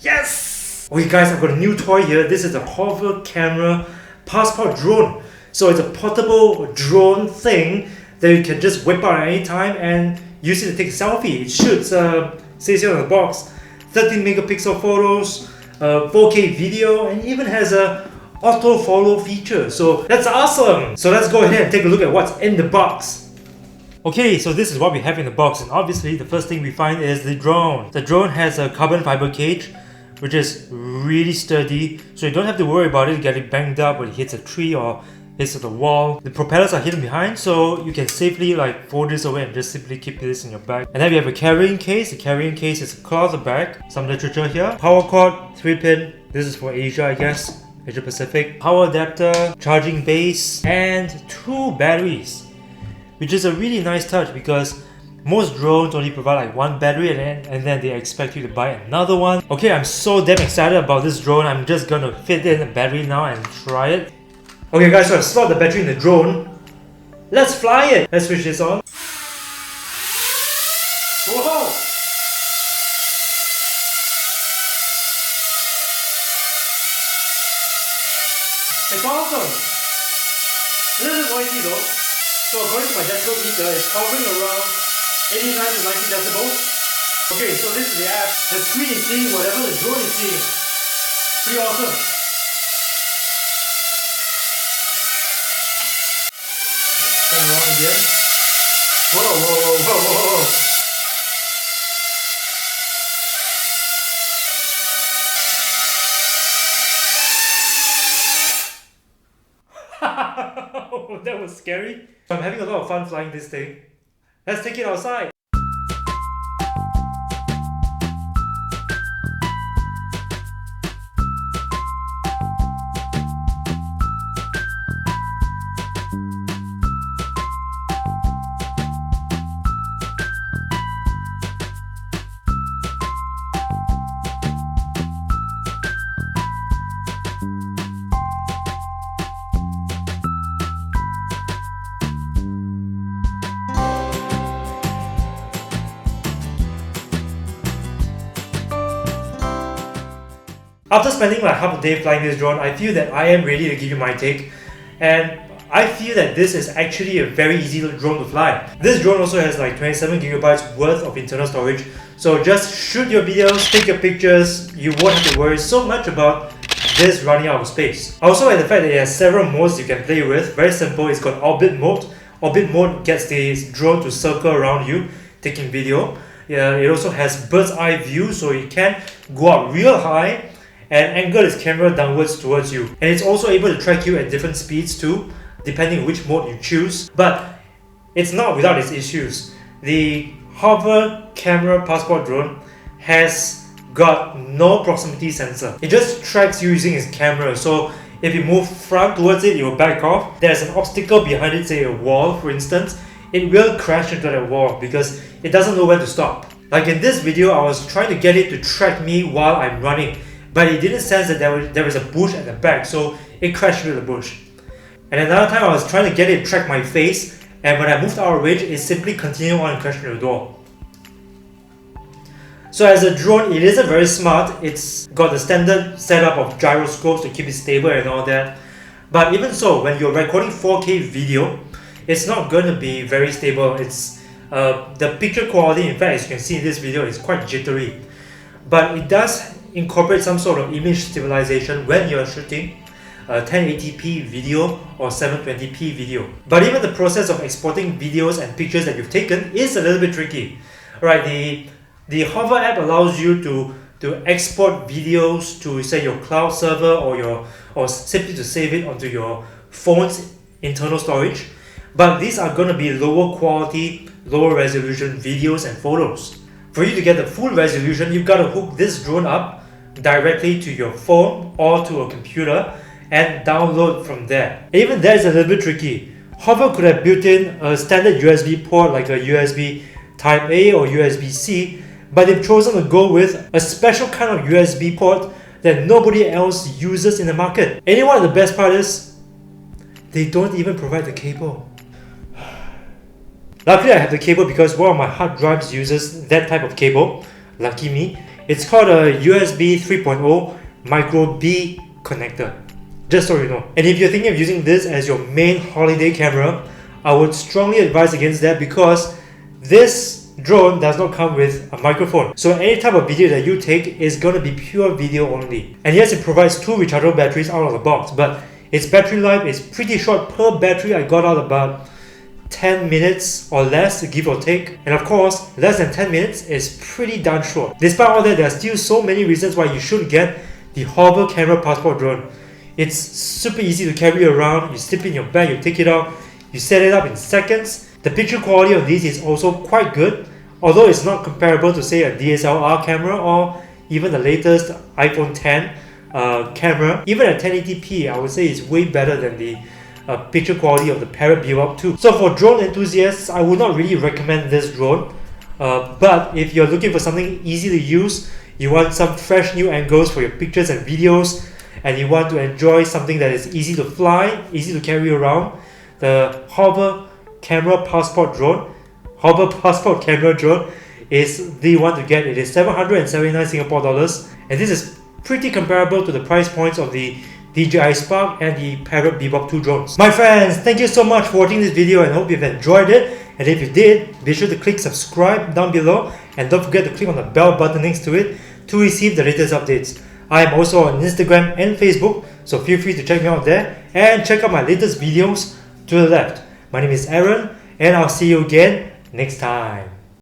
Yes! Okay guys, I've got a new toy here. This is a hover camera passport drone. So it's a portable drone thing that you can just whip out at any time and use it to take a selfie. It shoots, says here on the box, 13 megapixel photos, 4K video, and even has a auto follow feature. So that's awesome! So let's go ahead and take a look at what's in the box. Okay, so this is what we have in the box, and obviously the first thing we find is the drone. The drone has a carbon fiber cage, which is really sturdy, so you don't have to worry about it getting banged up when it hits a tree or hits the wall. The propellers are hidden behind, so you can safely fold this away and just simply keep this in your bag. And then we have a carrying case. The carrying case is a cloth bag, some literature here, power cord, 3-pin. This is for Asia, I guess, Asia Pacific. Power adapter, charging base, and 2 batteries, which is a really nice touch because most drones only provide one battery and then they expect you to buy another one. Okay, I'm so damn excited about this drone. I'm just gonna fit in a battery now and try it. Okay guys, so I've slotted the battery in the drone. Let's fly it! Let's switch this on. Whoa! It's awesome! A little bit noisy though. So according to my decibel meter, it's hovering around 89 to 90 decibels. Okay, so this is the app. The screen is seeing whatever the drone is seeing. Pretty awesome. Turn around again. Whoa, whoa, whoa, whoa, whoa. That was scary. I'm having a lot of fun flying this thing. Let's take it outside. After spending half a day flying this drone, I feel that I am ready to give you my take, and I feel that this is actually a very easy drone to fly. This drone also has 27 gigabytes worth of internal storage, so just shoot your videos, take your pictures, you won't have to worry so much about this running out of space. I also like the fact that it has several modes you can play with. Very simple, it's got orbit mode. Orbit mode gets the drone to circle around you, taking video. Yeah, it also has bird's eye view, so it can go up real high and angle its camera downwards towards you. And it's also able to track you at different speeds too, depending on which mode you choose. But it's not without its issues. The hover camera passport drone has got no proximity sensor. It just tracks you using its camera, so if you move front towards it, it will back off. There's an obstacle behind it, say a wall for instance, it will crash into that wall because it doesn't know when to stop. Like in this video, I was trying to get it to track me while I'm running, but it didn't sense that there was a bush at the back, so it crashed into the bush. And another time I was trying to get it to track my face, and when I moved out of range, it simply continued on and crashed into the door. So as a drone, it isn't very smart. It's got the standard setup of gyroscopes to keep it stable and all that. But even so, when you're recording 4K video, it's not going to be very stable. It's the picture quality, in fact, as you can see in this video, is quite jittery. But it does incorporate some sort of image stabilization when you're shooting 1080p video or 720p video. But even the process of exporting videos and pictures that you've taken is a little bit tricky. Right, the Hover app allows you to export videos to, say, your cloud server or simply to save it onto your phone's internal storage. But these are going to be lower quality, lower resolution videos and photos. For you to get the full resolution, you've got to hook this drone up directly to your phone or to a computer and download from there. Even that is a little bit tricky. Hover could have built in a standard USB port like a USB Type A or USB-C, but they've chosen to go with a special kind of USB port that nobody else uses in the market. And you know what the best part is? They don't even provide the cable. Luckily I have the cable because one of my hard drives uses that type of cable. Lucky me. It's called a USB 3.0 Micro B connector. Just so you know. And if you're thinking of using this as your main holiday camera, I would strongly advise against that because this drone does not come with a microphone. So any type of video that you take is going to be pure video only. And yes, it provides 2 rechargeable batteries out of the box, but its battery life is pretty short. Per battery, I got out about 10 minutes or less, give or take. And of course, less than 10 minutes is pretty darn short. Despite all that, there are still so many reasons why you should get the hover camera passport drone. It's super easy to carry around. You slip in your bag, you take it out, you set it up in seconds. The picture quality of this is also quite good, although it's not comparable to say a DSLR camera or even the latest iPhone X camera. Even at 1080p, I would say it's way better than the picture quality of the Parrot Bebop 2. So for drone enthusiasts, I would not really recommend this drone. But if you're looking for something easy to use, you want some fresh new angles for your pictures and videos, and you want to enjoy something that is easy to fly, easy to carry around, the hover camera passport camera drone is the one to get. It is 779 Singapore dollars, and this is pretty comparable to the price points of the DJI Spark and the Parrot Bebop 2 drones. My friends, thank you so much for watching this video and hope you've enjoyed it. And if you did, be sure to click subscribe down below and don't forget to click on the bell button next to it to receive the latest updates. I am also on Instagram and Facebook, so feel free to check me out there and check out my latest videos to the left. My name is Aaron, and I'll see you again next time.